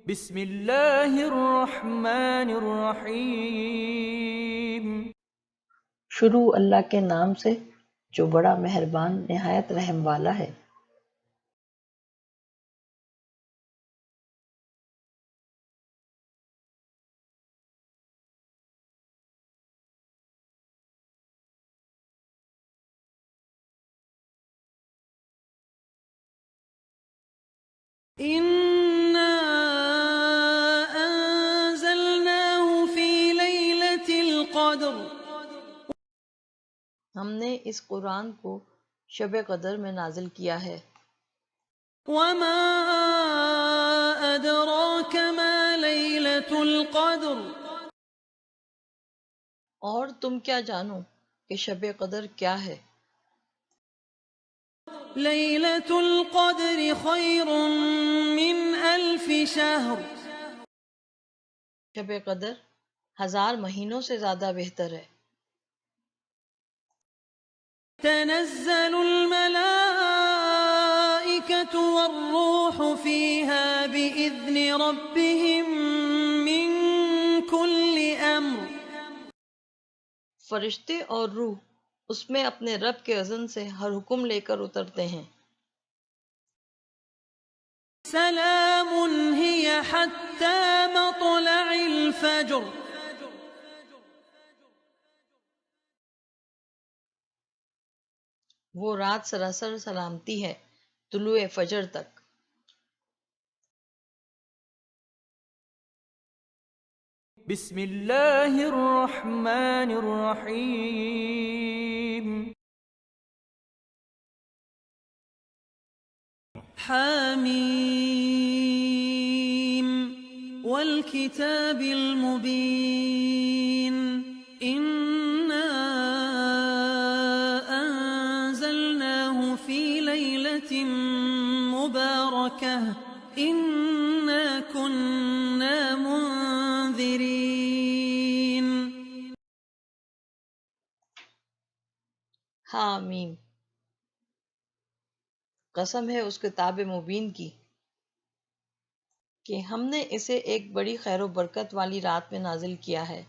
بسم اللہ الرحمن الرحیم۔ شروع اللہ کے نام سے جو بڑا مہربان نہایت رحم والا ہے۔ إِنَّا أَنزَلْنَاهُ فِي لَيْلَةِ الْقَدْرِ ہم نے اس قرآن کو شب قدر میں نازل کیا ہے۔ وَمَا أَدْرَاكَ مَا لَيْلَةُ الْقَدْرِ اور تم کیا جانو کہ شب قدر کیا ہے؟ لَيْلَةُ الْقَدْرِ خَيْرٌ مِّنْ أَلْفِ شَهْرٍ شب قدر 1000 مہینوں سے زیادہ بہتر ہے۔ تَنَزَّلُ الْمَلَائِكَةُ وَالرُّوحُ فِيهَا بِإِذْنِ رَبِّهِم مِّن كُلِّ أَمْرٍ فرشتے اور روح اس میں اپنے رب کے اذن سے ہر حکم لے کر اترتے ہیں۔ سلام هي حتى مطلع الفجر وہ رات سراسر سلامتی ہے طلوع فجر تک۔ بسم اللہ الرحمن الرحیم۔ حميم والكتاب المبين إنا أنزلناه في ليلة مباركة إنا كنا منذرين حامیم، قسم ہے اس کتاب مبین کی کہ ہم نے اسے ایک بڑی خیر و برکت والی رات میں نازل کیا ہے،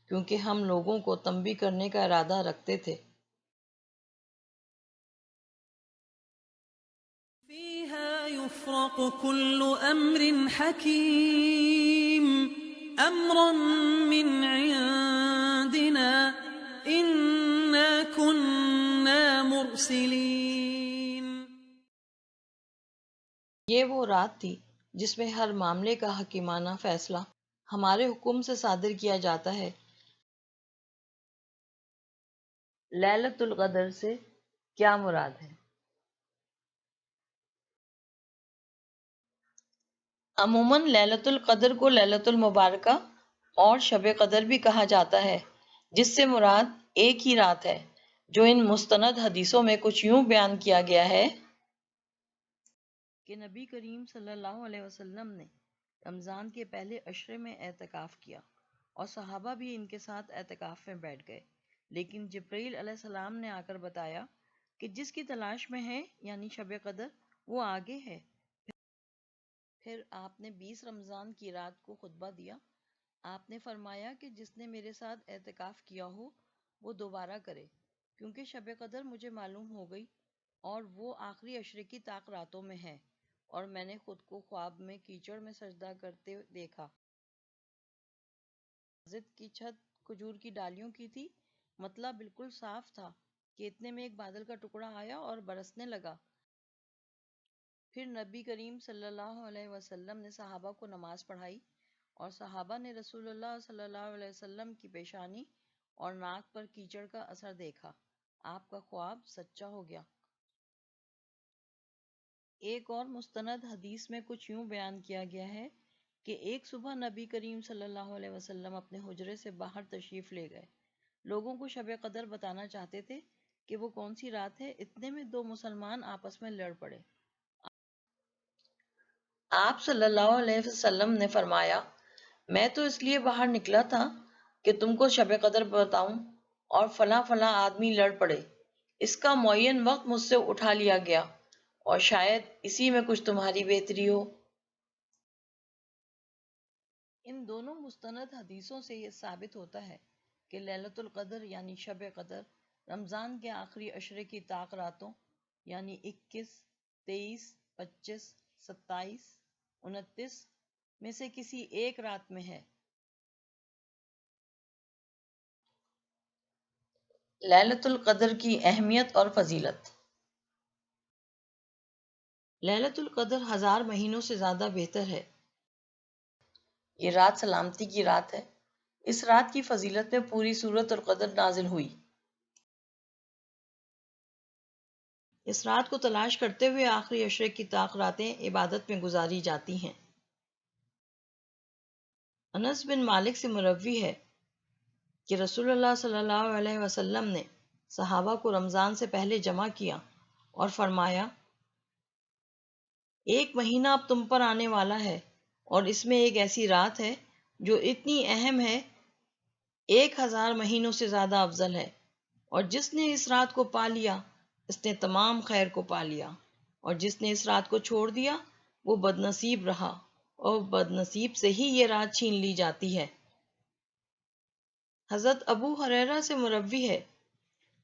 کیونکہ ہم لوگوں کو تنبیہ کرنے کا ارادہ رکھتے تھے۔ فيها يفرق كل أمر حكيم أمرا من عندنا إنا كنا مرسلين یہ وہ رات تھی جس میں ہر معاملے کا حکیمانہ فیصلہ ہمارے حکم سے صادر کیا جاتا ہے۔ لیلۃ القدر سے کیا مراد ہے؟ عموماً لیلۃ القدر کو لیلۃ المبارکہ اور شب قدر بھی کہا جاتا ہے، جس سے مراد ایک ہی رات ہے، جو ان مستند حدیثوں میں کچھ یوں بیان کیا گیا ہے کہ نبی کریم صلی اللہ علیہ وسلم نے رمضان کے پہلے عشرے میں اعتکاف کیا اور صحابہ بھی ان کے ساتھ اعتکاف میں بیٹھ گئے، لیکن جبرائیل علیہ السلام نے آ کر بتایا کہ جس کی تلاش میں ہے یعنی شب قدر وہ آگے ہے۔ پھر آپ نے 20 رمضان کی رات کو خطبہ دیا۔ آپ نے فرمایا کہ جس نے میرے ساتھ اعتکاف کیا ہو وہ دوبارہ کرے، کیونکہ شب قدر مجھے معلوم ہو گئی اور وہ آخری عشرے کی طاق راتوں میں ہے، اور میں نے خود کو خواب میں کیچڑ میں سجدہ کرتے دیکھا۔ مسجد کی چھت کھجور کی ڈالیوں کی تھی، مطلع بالکل صاف تھا کہ اتنے میں ایک بادل کا ٹکڑا آیا اور برسنے لگا۔ پھر نبی کریم صلی اللہ علیہ وسلم نے صحابہ کو نماز پڑھائی، اور صحابہ نے رسول اللہ صلی اللہ علیہ وسلم کی پیشانی اور ناک پر کیچڑ کا اثر دیکھا۔ آپ کا خواب سچا ہو گیا۔ ایک اور مستند حدیث میں کچھ یوں بیان کیا گیا ہے کہ ایک صبح نبی کریم صلی اللہ علیہ وسلم اپنے حجرے سے باہر تشریف لے گئے، لوگوں کو شب قدر بتانا چاہتے تھے کہ وہ کون سی رات ہے۔ اتنے میں 2 مسلمان آپس میں لڑ پڑے۔ آپ صلی اللہ علیہ وسلم نے فرمایا، میں تو اس لیے باہر نکلا تھا کہ تم کو شب قدر بتاؤں، اور فلاں فلاں آدمی لڑ پڑے، اس کا معین وقت مجھ سے اٹھا لیا گیا، اور شاید اسی میں کچھ تمہاری بہتری ہو۔ ان دونوں مستند حدیثوں سے یہ ثابت ہوتا ہے کہ لیلۃ القدر یعنی شب قدر رمضان کے آخری عشرے کی طاق راتوں یعنی 21، 23، 25، 27، 29 میں سے کسی ایک رات میں ہے۔ لیلۃ القدر کی اہمیت اور فضیلت۔ لیلۃ القدر 1000 مہینوں سے زیادہ بہتر ہے۔ یہ رات سلامتی کی رات ہے۔ اس رات کی فضیلت میں پوری سورۃ القدر نازل ہوئی۔ اس رات کو تلاش کرتے ہوئے آخری عشرے کی طاق راتیں عبادت میں گزاری جاتی ہیں۔ انس بن مالک سے مروی ہے کہ رسول اللہ صلی اللہ علیہ وسلم نے صحابہ کو رمضان سے پہلے جمع کیا اور فرمایا، ایک مہینہ اب تم پر آنے والا ہے اور اس میں ایک ایسی رات ہے جو اتنی اہم ہے 1000 مہینوں سے زیادہ افضل ہے، اور جس نے اس رات کو پا لیا اس نے تمام خیر کو پا لیا، اور جس نے اس رات کو چھوڑ دیا وہ بد نصیب رہا، اور بد نصیب سے ہی یہ رات چھین لی جاتی ہے۔ حضرت ابو ہریرہ سے مروی ہے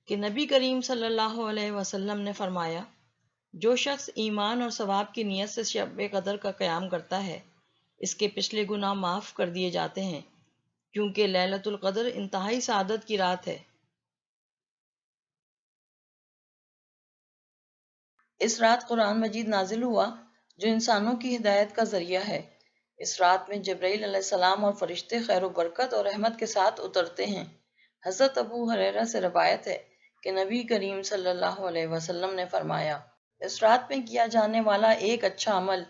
کہ نبی کریم صلی اللہ علیہ وسلم نے فرمایا، جو شخص ایمان اور ثواب کی نیت سے شب قدر کا قیام کرتا ہے اس کے پچھلے گناہ معاف کر دیے جاتے ہیں، کیونکہ لیلۃ القدر انتہائی سعادت کی رات ہے۔ اس رات قرآن مجید نازل ہوا جو انسانوں کی ہدایت کا ذریعہ ہے۔ اس رات میں جبرائیل علیہ السلام اور فرشتے خیر و برکت اور رحمت کے ساتھ اترتے ہیں۔ حضرت ابو ہریرہ سے روایت ہے کہ نبی کریم صلی اللہ علیہ وسلم نے فرمایا، اس رات میں کیا جانے والا ایک اچھا عمل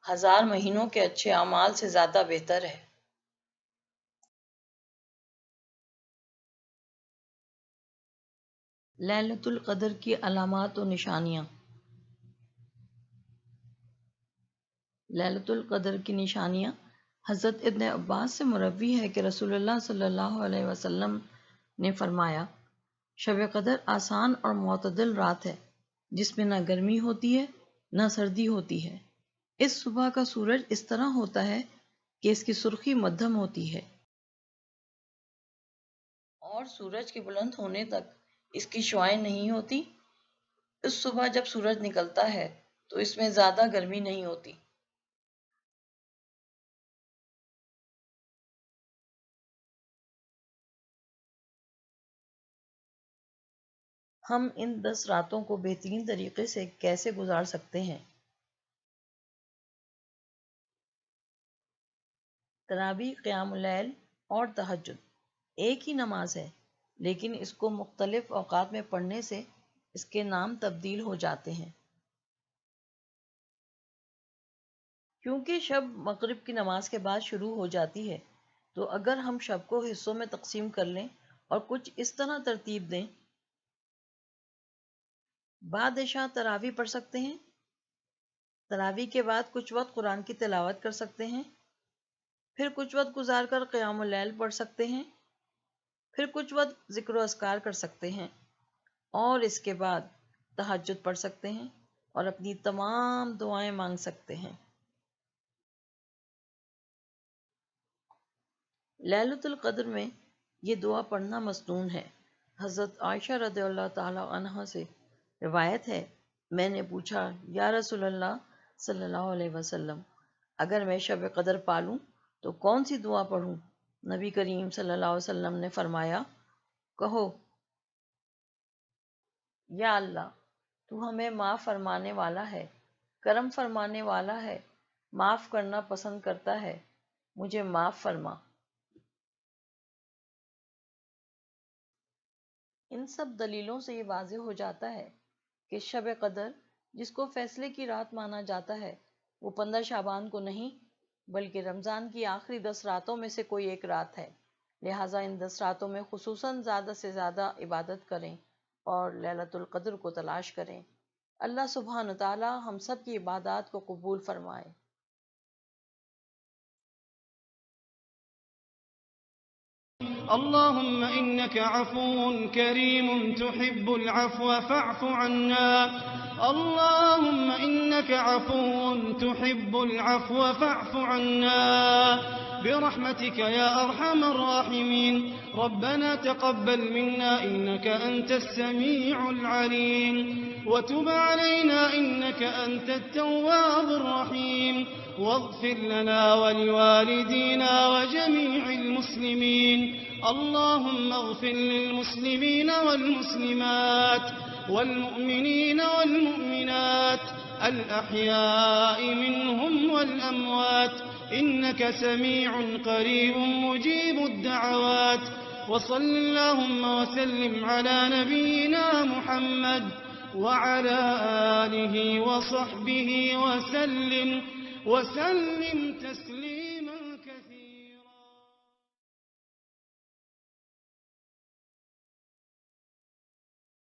1000 مہینوں کے اچھے اعمال سے زیادہ بہتر ہے۔ لیلۃ القدر کی علامات و نشانیاں۔ لیلۃ القدر کی نشانیاں۔ حضرت ابن عباس سے مروی ہے کہ رسول اللہ صلی اللہ علیہ وسلم نے فرمایا، شب قدر آسان اور معتدل رات ہے جس میں نہ گرمی ہوتی ہے نہ سردی ہوتی ہے۔ اس صبح کا سورج اس طرح ہوتا ہے کہ اس کی سرخی مدھم ہوتی ہے، اور سورج کے بلند ہونے تک اس کی شعاعیں نہیں ہوتی۔ اس صبح جب سورج نکلتا ہے تو اس میں زیادہ گرمی نہیں ہوتی۔ ہم ان 10 راتوں کو بہترین طریقے سے کیسے گزار سکتے ہیں؟ تراویح، قیام اللیل اور تہجد ایک ہی نماز ہے، لیکن اس کو مختلف اوقات میں پڑھنے سے اس کے نام تبدیل ہو جاتے ہیں۔ کیونکہ شب مغرب کی نماز کے بعد شروع ہو جاتی ہے، تو اگر ہم شب کو حصوں میں تقسیم کر لیں اور کچھ اس طرح ترتیب دیں، بعد عشاء تراویح پڑھ سکتے ہیں، تراویح کے بعد کچھ وقت قرآن کی تلاوت کر سکتے ہیں، پھر کچھ وقت گزار کر قیام اللیل پڑھ سکتے ہیں، پھر کچھ وقت ذکر و اذکار کر سکتے ہیں، اور اس کے بعد تہجد پڑھ سکتے ہیں اور اپنی تمام دعائیں مانگ سکتے ہیں۔ لیلۃ القدر میں یہ دعا پڑھنا مسنون ہے۔ حضرت عائشہ رضی اللہ تعالی عنہا سے روایت ہے، میں نے پوچھا، یا رسول اللہ صلی اللہ علیہ وسلم، اگر میں شب قدر پالوں تو کون سی دعا پڑھوں؟ نبی کریم صلی اللہ علیہ وسلم نے فرمایا، کہو، یا اللہ، تو ہمیں معاف فرمانے والا ہے، کرم فرمانے والا ہے، معاف کرنا پسند کرتا ہے، مجھے معاف فرما۔ ان سب دلیلوں سے یہ واضح ہو جاتا ہے کہ شب قدر جس کو فیصلے کی رات مانا جاتا ہے وہ 15 شعبان کو نہیں بلکہ رمضان کی آخری 10 راتوں میں سے کوئی ایک رات ہے۔ لہٰذا ان 10 راتوں میں خصوصاً زیادہ سے زیادہ عبادت کریں اور لیلۃ القدر کو تلاش کریں۔ اللہ سبحانہ تعالی ہم سب کی عبادات کو قبول فرمائے۔ اللهم إنك عفو كريم تحب العفو فاعف عنا. اللهم إنك عفو تحب العفو فاعف عنا. برحمتك يا أرحم الراحمين. ربنا تقبل منا إنك أنت السميع العليم، وتب علينا إنك أنت التواب الرحيم، واغفر لنا ولوالدينا وجميع المسلمين. اللهم اغفر للمسلمين والمسلمات والمؤمنين والمؤمنات الأحياء منهم والأموات، إنك سميع قريب مجيب الدعوات. وصل اللهم وسلم على نبينا محمد وعلى آله وصحبه وسلم تسليما.